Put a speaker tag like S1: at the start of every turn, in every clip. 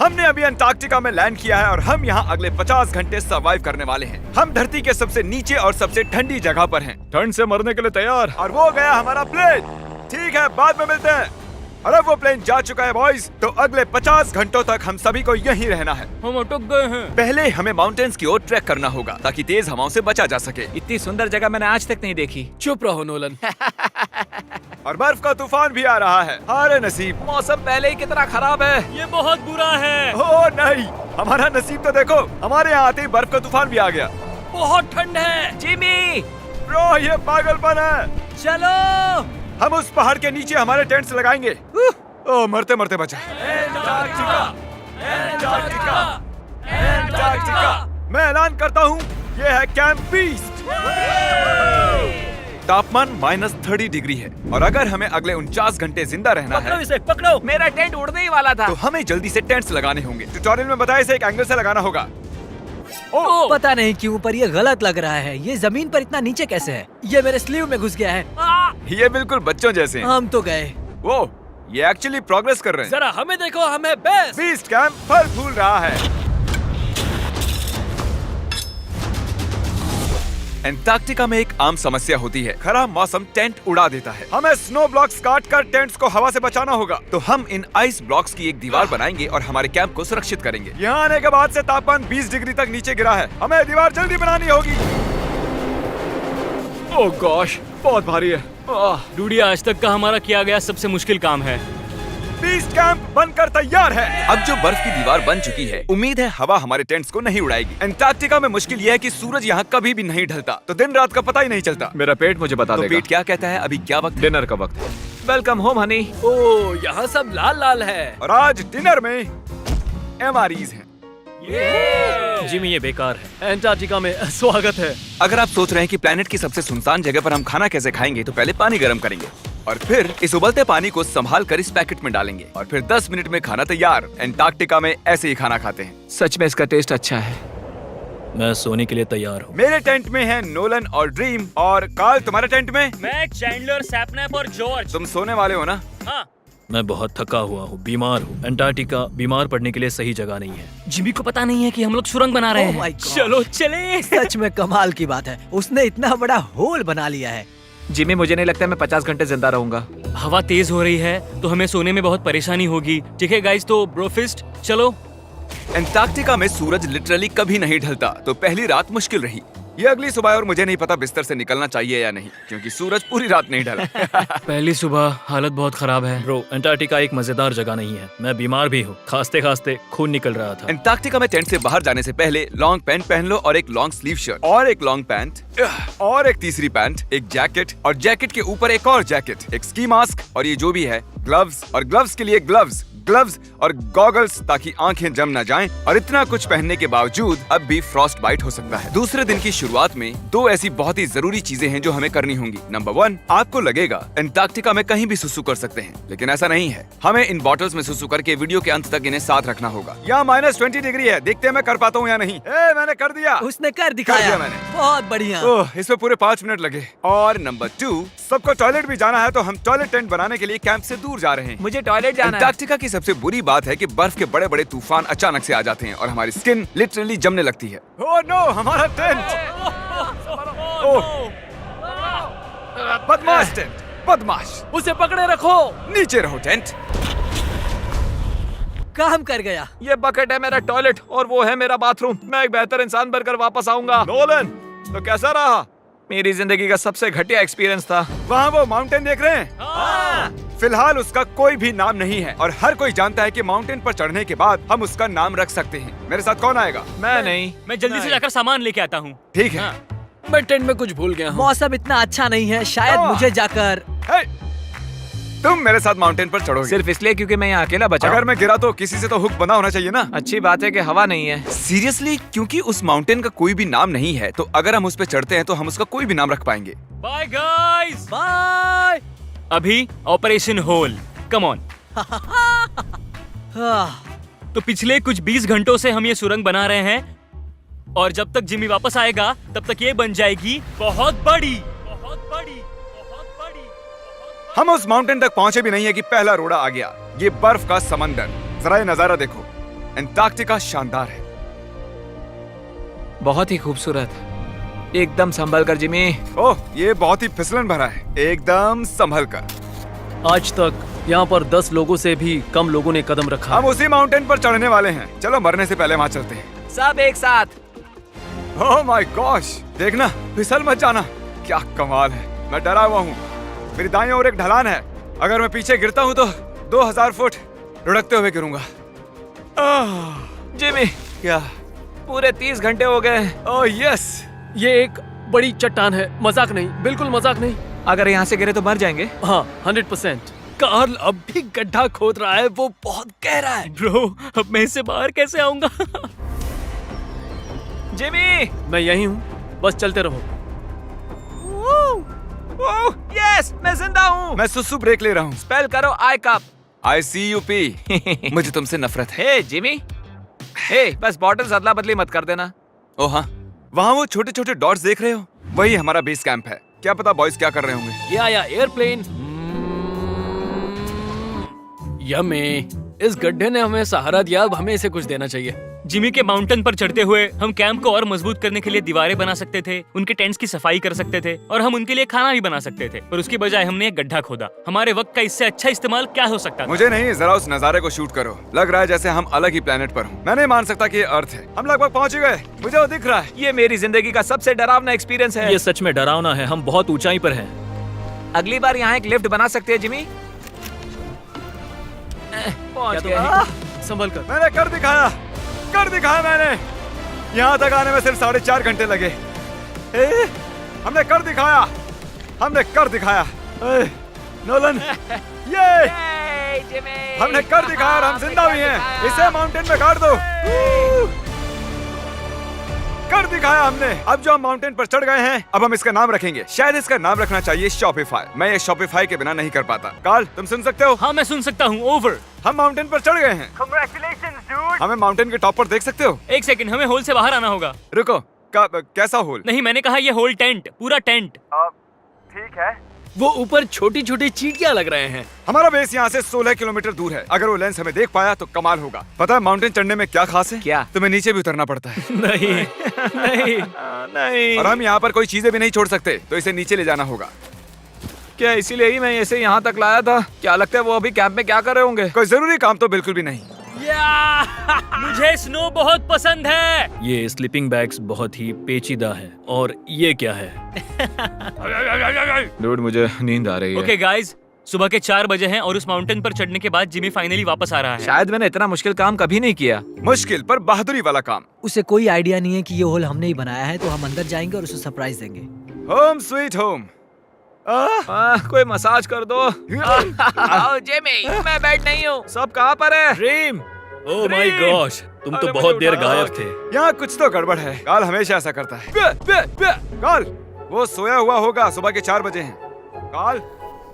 S1: हमने अभी अंटार्कटिका में लैंड किया है और हम यहाँ अगले 50 घंटे सर्वाइव करने वाले हैं। हम धरती के सबसे नीचे और सबसे ठंडी जगह पर हैं। ठंड से मरने के लिए तैयार। और वो गया हमारा प्लेन। ठीक है, बाद में मिलते हैं। अरे वो प्लेन जा चुका है बॉयज। तो अगले 50 घंटों तक हम सभी को यहीं रहना है।
S2: हम अटक गए हैं।
S1: पहले हमें माउंटेन्स की ओर ट्रैक करना होगा ताकि तेज हवाओं से बचा जा सके।
S2: इतनी सुंदर जगह मैंने आज तक नहीं देखी।
S3: चुप रहो नोलन।
S1: और बर्फ का तूफान भी आ रहा है। अरे नसीब,
S2: मौसम पहले ही कितना खराब है।
S3: ये बहुत बुरा है।
S1: ओ नहीं, हमारा नसीब तो देखो, हमारे यहाँ आते ही बर्फ का तूफान भी आ गया।
S3: बहुत ठंड है।
S2: जिमी,
S1: ब्रो ये पागलपन है।
S3: चलो।
S1: हम उस पहाड़ के नीचे हमारे टेंट्स लगाएंगे। ओ मरते मरते बचा। मैं ऐलान करता हूँ, ये है कैंप बीस्ट। तापमान -30 डिग्री है और अगर हमें अगले 49 घंटे जिंदा रहना
S3: पकड़ो
S1: है
S3: इसे, पकड़ो।
S2: मेरा टेंट उड़ने ही वाला था।
S1: तो हमें जल्दी से टेंट्स लगाने होंगे। ट्यूटोरियल में बताया इसे एक एंगल से लगाना होगा।
S3: ओ, पता नहीं क्यों पर ये गलत लग रहा है। ये जमीन पर इतना नीचे कैसे है? ये मेरे स्लीव में घुस गया है।
S1: ये बिल्कुल बच्चों जैसे हैं।
S3: हम तो गए।
S1: वो ये एक्चुअली प्रोग्रेस कर रहे हैं।
S3: जरा हमें देखो, हमें बेस्ट।
S1: बीस्ट कैंप फल फूल रहा है। एंटार्कटिका में एक आम समस्या होती है, खराब मौसम टेंट उड़ा देता है। हमें स्नो ब्लॉक्स काट कर टेंट्स को हवा से बचाना होगा। तो हम इन आइस ब्लॉक्स की एक दीवार बनाएंगे और हमारे कैंप को सुरक्षित करेंगे। यहाँ आने के बाद से तापमान 20 डिग्री तक नीचे गिरा है। हमें दीवार जल्दी बनानी होगी।
S4: ओह गॉश, बहुत भारी है।
S3: डूडी, आज तक का हमारा किया गया सबसे मुश्किल काम है।
S1: बीस्ट कैंप बनकर तैयार है। अब जो बर्फ की दीवार बन चुकी है, उम्मीद है हवा हमारे टेंट्स को नहीं उड़ाएगी। एंटार्कटिका में मुश्किल यह है कि सूरज यहाँ कभी भी नहीं ढलता, तो दिन रात का पता ही नहीं चलता।
S4: मेरा पेट मुझे बता
S1: तो
S4: देगा।
S1: पेट क्या कहता है? अभी क्या वक्त है?
S4: डिनर का वक्त है। Welcome home Honey.
S3: ओ, यहाँ सब लाल लाल है।
S1: और आज डिनर में MREs हैं।
S3: जिमी, ये बेकार है। एंटार्कटिका में स्वागत है।
S1: अगर आप सोच रहे हैं कि प्लेनेट की सबसे सुनसान जगह पर हम खाना कैसे खाएंगे, तो पहले पानी गर्म करेंगे और फिर इस उबलते पानी को संभाल कर इस पैकेट में डालेंगे और फिर 10 मिनट में खाना तैयार। एंटार्कटिका में ऐसे ही खाना खाते हैं।
S4: सच में इसका टेस्ट अच्छा है।
S3: मैं सोने के लिए तैयार हूँ।
S1: मेरे टेंट में है नोलन और ड्रीम। और कार्ल, तुम्हारे टेंट में?
S3: मैं, चैंडलर, सैपनैप और जॉर्ज।
S1: तुम सोने वाले हो ना?
S3: हाँ। मैं बहुत थका हुआ हूँ, बीमार हूँ। एंटार्कटिका बीमार पड़ने के लिए सही जगह नहीं है। जिमी को पता नहीं है कि हम लोग सुरंग बना रहे हैं। चलो चले।
S5: सच में कमाल की बात है, उसने इतना बड़ा होल बना लिया है।
S4: जिमी, मुझे नहीं लगता मैं 50 घंटे जिंदा रहूंगा।
S3: हवा तेज हो रही है तो हमें सोने में बहुत परेशानी होगी। ठीक है गाइस, तो ब्रोफिस्ट चलो।
S1: एंटार्कटिका में सूरज लिटरली कभी नहीं ढलता, तो पहली रात मुश्किल रही। ये अगली सुबह और मुझे नहीं पता बिस्तर से निकलना चाहिए या नहीं, क्योंकि सूरज पूरी रात नहीं ढला।
S3: पहली सुबह हालत बहुत खराब है। ब्रो, एंटार्कटिका एक मजेदार जगह नहीं है। मैं बीमार भी हूँ, खांसते खांसते खून निकल रहा था।
S1: एंटार्कटिका में टेंट से बाहर जाने से पहले लॉन्ग पैंट पहन लो और एक लॉन्ग स्लीव शर्ट और एक लॉन्ग पैंट और एक तीसरी पैंट, एक जैकेट और जैकेट के ऊपर एक और जैकेट, एक स्की मास्क और ये जो भी है ग्लव्स और ग्लव्स के लिए ग्लव्स और गॉगल्स ताकि आंखें जम न जाएं। और इतना कुछ पहनने के बावजूद अब भी फ्रॉस्ट बाइट हो सकता है। दूसरे दिन की शुरुआत में 2 ऐसी बहुत ही जरूरी चीजें हैं जो हमें करनी होंगी। नंबर 1, आपको लगेगा एंटार्कटिका में कहीं भी सुसु कर सकते हैं, लेकिन ऐसा नहीं है। हमें इन बॉटल्स में सुसु करके वीडियो के अंत तक इन्हें साथ रखना होगा। यहाँ -20 डिग्री है, देखते हैं मैं कर पाता हूँ या नहीं। मैंने कर दिया।
S5: उसने कर दिखाया।
S1: दिया मैंने।
S5: बहुत बढ़िया।
S1: ओह, इसमें पूरे 5 मिनट लगे। और नंबर 2, सबको टॉयलेट भी जाना है, तो हम टॉयलेट टेंट बनाने के लिए कैंप से दूर जा रहे हैं।
S4: मुझे टॉयलेट जाना है।
S1: एंटार्कटिका की सबसे बुरी बात है कि बर्फ के बड़े बड़े तूफान अचानक से आ जाते हैं और हमारी स्किन लिटरली जमने लगती है। ओह नो, हमारा टेंट। बदमाश टेंट, बदमाश।
S3: उसे पकड़े रखो।
S1: नीचे रहो टेंट।
S5: काम कर गया।
S4: ये बकेट है मेरा टॉयलेट और वो है मेरा बाथरूम। मैं एक बेहतर इंसान बनकर वापस आऊंगा।
S1: नोलन, तो कैसा रहा?
S4: मेरी जिंदगी का सबसे घटिया एक्सपीरियंस था।
S1: वहाँ वो माउंटेन देख रहे हैं? फिलहाल उसका कोई भी नाम नहीं है और हर कोई जानता है कि माउंटेन पर चढ़ने के बाद हम उसका नाम रख सकते हैं। मेरे साथ कौन आएगा?
S4: मैं नहीं।
S3: मैं जल्दी से जाकर सामान लेके आता हूँ।
S1: ठीक है।
S3: मैं टेंट में कुछ भूल गया हूँ।
S5: मौसम इतना अच्छा नहीं है, शायद मुझे जाकर।
S1: हे, तुम मेरे साथ माउंटेन पर चढ़ोगे
S4: सिर्फ इसलिए क्योंकि मैं यहाँ अकेला बचा हूँ।
S1: अगर मैं गिरा तो किसी से तो हुक बंधा होना चाहिए ना।
S4: अच्छी बात है कि हवा नहीं है।
S1: सीरियसली, क्योंकि उस माउंटेन का कोई भी नाम नहीं है, तो अगर हम उस पे चढ़ते हैं तो हम उसका कोई भी नाम रख पाएंगे।
S3: Bye guys.
S5: बाय।
S3: अभी ऑपरेशन होल, कम ऑन। तो पिछले कुछ 20 घंटों से हम ये सुरंग बना रहे हैं और जब तक जिमी वापस आएगा तब तक ये बन जाएगी बहुत बड़ी, बहुत बड़ी, बहुत बड़ी।
S1: हम उस माउंटेन तक पहुंचे भी नहीं है कि पहला रोड़ा आ गया। ये बर्फ का समंदर, जरा ये नजारा देखो। एंटार्क्टिका शानदार है।
S2: बहुत ही खूबसूरत। एकदम संभल कर जिमी।
S1: ओह, ये बहुत ही फिसलन भरा है। एकदम संभल कर।
S6: आज तक यहाँ पर 10 लोगों से भी कम लोगों ने कदम रखा
S1: हम
S6: है।
S1: उसी माउंटेन पर चढ़ने वाले हैं। चलो मरने से पहले वहाँ चलते हैं।
S2: सब एक साथ।
S1: ओह माय गॉश, देखना, फिसल मत जाना। क्या कमाल है। मैं डरा हुआ हूँ। मेरी दाईं ओर एक ढलान है। अगर मैं पीछे गिरता हूँ तो 2000 फुट लुढ़कते हुए गिरूंगा।
S2: जिमी,
S1: क्या?
S2: पूरे 30 घंटे हो गए।
S1: Oh yes.
S6: ये एक बड़ी चट्टान है, मजाक नहीं, बिल्कुल मजाक नहीं।
S2: अगर यहाँ से गिरे तो मर जाएंगे।
S6: हाँ, 100%। कार्ल अब भी गड्ढा खोद रहा है, वो बहुत गहरा है।
S3: ब्रो, अब मैं इससे बाहर कैसे आऊंगा?
S2: जिमी,
S6: मैं यही हूँ, बस चलते रहो।
S2: यस, मैं जिंदा हूँ।
S1: मैं सुसु ब्रेक ले रहा हूँ।
S2: स्पेल करो आई कप।
S1: ICUP। मुझे तुमसे नफरत है।
S2: हे जिमी, हे बस बॉटल्स अदला बदली मत कर देना।
S1: ओ हाँ, वहाँ वो छोटे छोटे डॉट्स देख रहे हो? वही हमारा बेस कैंप है। क्या पता बॉयज क्या कर रहे होंगे।
S6: ये आया एयरप्लेन। यम्मी, इस गड्ढे ने हमें सहारा दिया, अब हमें इसे कुछ देना चाहिए।
S3: जिमी के माउंटेन पर चढ़ते हुए हम कैंप को और मजबूत करने के लिए दीवारें बना सकते थे, उनके टेंट्स की सफाई कर सकते थे और हम उनके लिए खाना भी बना सकते थे, पर उसकी बजाय हमने एक गड्ढा खोदा। हमारे वक्त का इससे अच्छा इस्तेमाल क्या हो सकता था?
S1: मुझे नहीं, जरा उस नजारे को शूट करो। लग रहा है जैसे हम अलग ही प्लेनेट पर हूँ। मैं नहीं मान सकता कि ये अर्थ है। हम लगभग पहुँच गए। मुझे वो दिख रहा है।
S2: ये मेरी जिंदगी का सबसे डरावना एक्सपीरियंस है।
S6: ये सच में डरावना है, हम बहुत ऊंचाई पर हैं।
S2: अगली बार यहाँ एक लिफ्ट बना सकते हैं जिमी। पहुंच
S6: क्या
S2: गए।
S6: तुम संभल कर।
S1: मैंने कर दिखाया। कर दिखाया मैंने। यहाँ तक आने में सिर्फ 4.5 घंटे लगे। हमने कर दिखाया। हमने कर दिखाया। नोलन, ये
S2: Yay, जिमी।
S1: हमने कर दिखाया और हम जिंदा भी हैं। इसे माउंटेन में गाड़ दो। कर दिखाया हमने। अब जो हम माउंटेन पर चढ़ गए हैं, अब हम इसका नाम रखेंगे। शायद इसका नाम रखना चाहिए शॉपिफाई। मैं ये शॉपिफाई के बिना नहीं कर पाता। कार्ल, तुम सुन सकते हो?
S3: हाँ, मैं सुन सकता हूँ। ओवर।
S1: हम माउंटेन पर चढ़ गए हैं। Congratulations, dude। हमें माउंटेन के टॉप पर देख सकते हो?
S3: एक सेकंड, हमें होल से बाहर आना होगा।
S1: रुको, कैसा होल?
S3: नहीं, मैंने कहा ये होल टेंट, पूरा टेंट।
S1: ठीक है।
S6: वो ऊपर छोटी छोटी चींटियां लग रहे हैं।
S1: हमारा बेस यहाँ से 16 किलोमीटर दूर है। अगर वो लेंस हमें देख पाया तो कमाल होगा। पता है माउंटेन चढ़ने में क्या खास है?
S2: क्या?
S1: तुम्हें नीचे भी उतरना पड़ता है।
S6: नहीं नहीं,
S2: नहीं।
S1: और हम यहाँ पर कोई चीजें भी नहीं छोड़ सकते, तो इसे नीचे ले जाना होगा।
S2: क्या इसीलिए ही मैं इसे यहाँ तक लाया था? क्या लगता है वो अभी कैंप में क्या कर रहे होंगे?
S1: कोई जरूरी काम तो बिल्कुल भी नहीं।
S3: मुझे स्नो बहुत पसंद है।
S6: ये स्लीपिंग बैग्स बहुत ही पेचीदा है। और ये क्या है?
S2: डूड, मुझे नींद आ रही है।
S3: ओके गाइज, सुबह के 4 बजे हैं और उस माउंटेन पर चढ़ने के बाद जिमी फाइनली वापस आ रहा है।
S2: शायद मैंने इतना मुश्किल काम कभी नहीं किया।
S1: मुश्किल पर बहादुरी वाला काम।
S5: उसे कोई आइडिया नहीं है कि ये होल हमने ही बनाया है, तो हम अंदर जाएंगे और उसे सरप्राइज देंगे।
S1: Home sweet home.
S2: कोई मसाज कर दो। आओ जिमी, मैं बैठ नहीं हूँ। सब कहाँ पर है?
S6: ड्रीम, ओह माय गॉश, तुम तो बहुत देर गायब थे।
S1: यहाँ कुछ तो गड़बड़ है। काल हमेशा ऐसा करता है। काल, वो सोया हुआ होगा। सुबह के 4 बजे हैं। काल,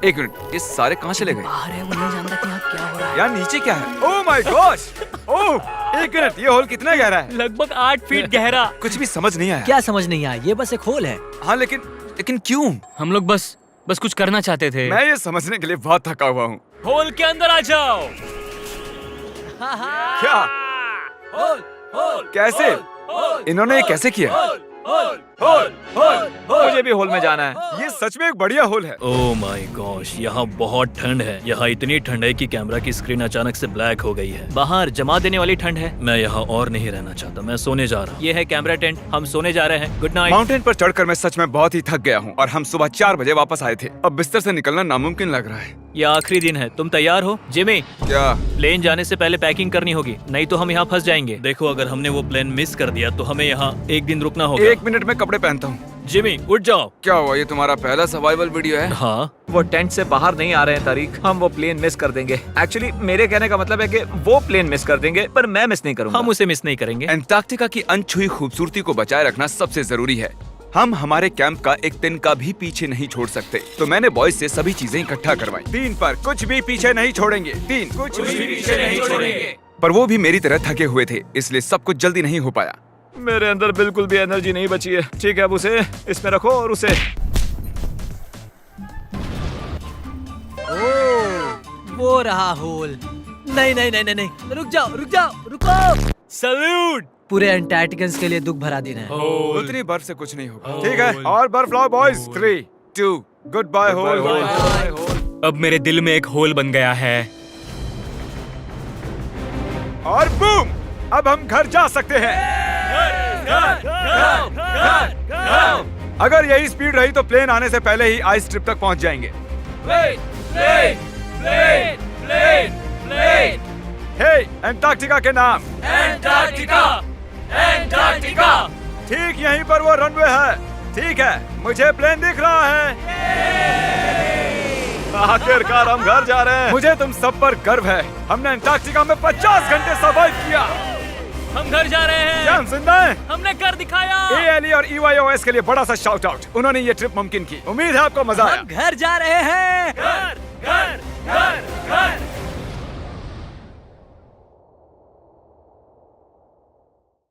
S1: एक मिनट, ये सारे कहाँ चले गए?
S5: बाहर है, वो नहीं जानता कि यहाँ क्या हो रहा है।
S1: यार नीचे क्या है? Oh my gosh. ओह, एक मिनट, ये होल कितना गहरा है?
S3: लगभग 8 फीट गहरा।
S1: कुछ भी समझ नहीं आया।
S5: क्या समझ नहीं आया? ये बस एक होल है।
S1: हाँ, लेकिन क्यों?
S3: हम लोग बस कुछ करना चाहते थे।
S1: मैं ये समझने के लिए बहुत थका हुआ हूँ।
S3: होल के अंदर आ जाओ।
S1: क्या? कैसे? इन्होंने ये कैसे किया?
S2: मुझे भी होल में जाना है।
S1: ये सच में एक बढ़िया होल है।
S6: ओह माय गॉश, यहाँ बहुत ठंड है। यहाँ इतनी ठंड है कि कैमरा की स्क्रीन अचानक से ब्लैक हो गई है। बाहर जमा देने वाली ठंड है। मैं यहाँ और नहीं रहना चाहता, मैं सोने जा रहा हूँ। ये है कैमरा टेंट, हम सोने जा रहे हैं। Good night.
S1: माउंटेन पर चढ़कर मैं सच में बहुत ही थक गया हूँ और हम सुबह 4 बजे वापस आए थे। अब बिस्तर से निकलना नामुमकिन लग रहा है।
S6: ये आखिरी दिन है, तुम तैयार हो? जिमी,
S1: क्या?
S6: प्लेन जाने से पहले पैकिंग करनी होगी, नहीं तो हम यहाँ फंस जाएंगे। देखो, अगर हमने वो प्लेन मिस कर दिया तो हमें यहाँ एक दिन रुकना होगा।
S1: 1 मिनट में कपड़े पहनता हूँ।
S6: जिमी, उठ जाओ।
S1: क्या हुआ? ये तुम्हारा पहला सर्वाइवल वीडियो है?
S6: हाँ,
S2: वो टेंट से बाहर नहीं आ रहे हैं तारीख। हम वो प्लेन मिस कर देंगे। एक्चुअली मेरे कहने का मतलब है कि वो प्लेन मिस कर देंगे, पर मैं मिस नहीं करूंगा।
S6: हम उसे मिस नहीं करेंगे।
S1: एंटार्क्टिका की अनछुई खूबसूरती को बचाए रखना सबसे जरूरी है। हम हमारे कैंप का एक दिन का भी पीछे नहीं छोड़ सकते, तो मैंने बॉयज से सभी चीजें इकट्ठा करवाई। 3 पर कुछ भी पीछे नहीं छोड़ेंगे। 3 कुछ भी पीछे नहीं छोड़ेंगे। पर वो भी मेरी तरह थके हुए थे, इसलिए सब कुछ जल्दी नहीं हो पाया।
S2: मेरे अंदर बिल्कुल भी एनर्जी नहीं बची है। ठीक है, अब उसे इसमें रखो और उसे।
S5: ओह, वो रहा होल। नहीं नहीं नहीं नहीं नहीं, रुक जाओ रुको।
S3: सल्यूट।
S5: पूरे अंटार्कटिकन्स के लिए दुख भरा दिन है।
S1: उतनी बर्फ से कुछ नहीं होगा। ठीक है, और बर्फ लाओ बॉयज। 3, 2, good bye whole.
S3: अब मेरे दिल में एक होल बन गया है।
S1: और बूम, अब हम घर जा सकते हैं। अगर यही स्पीड रही तो प्लेन आने से पहले ही आइस स्ट्रिप तक पहुंच जाएंगे। हे, अंटार्कटिका के नाम। अंटार्कटिका। ठीक यहीं पर वो रनवे है। ठीक है, मुझे प्लेन दिख रहा है।
S4: आखिरकार हम घर जा रहे हैं।
S1: मुझे तुम सब पर गर्व है। हमने अंटार्कटिका में 50 घंटे सर्वाइव किया।
S3: हम घर जा रहे हैं।
S1: क्या हम जिंदा हैं?
S3: हमने कर दिखाया।
S1: ALE और EYOS के लिए बड़ा सा शाउट आउट। उन्होंने ये ट्रिप मुमकिन की। उम्मीद है आपको मजा आया।
S5: हम घर जा रहे हैं।
S3: घर घर घर घर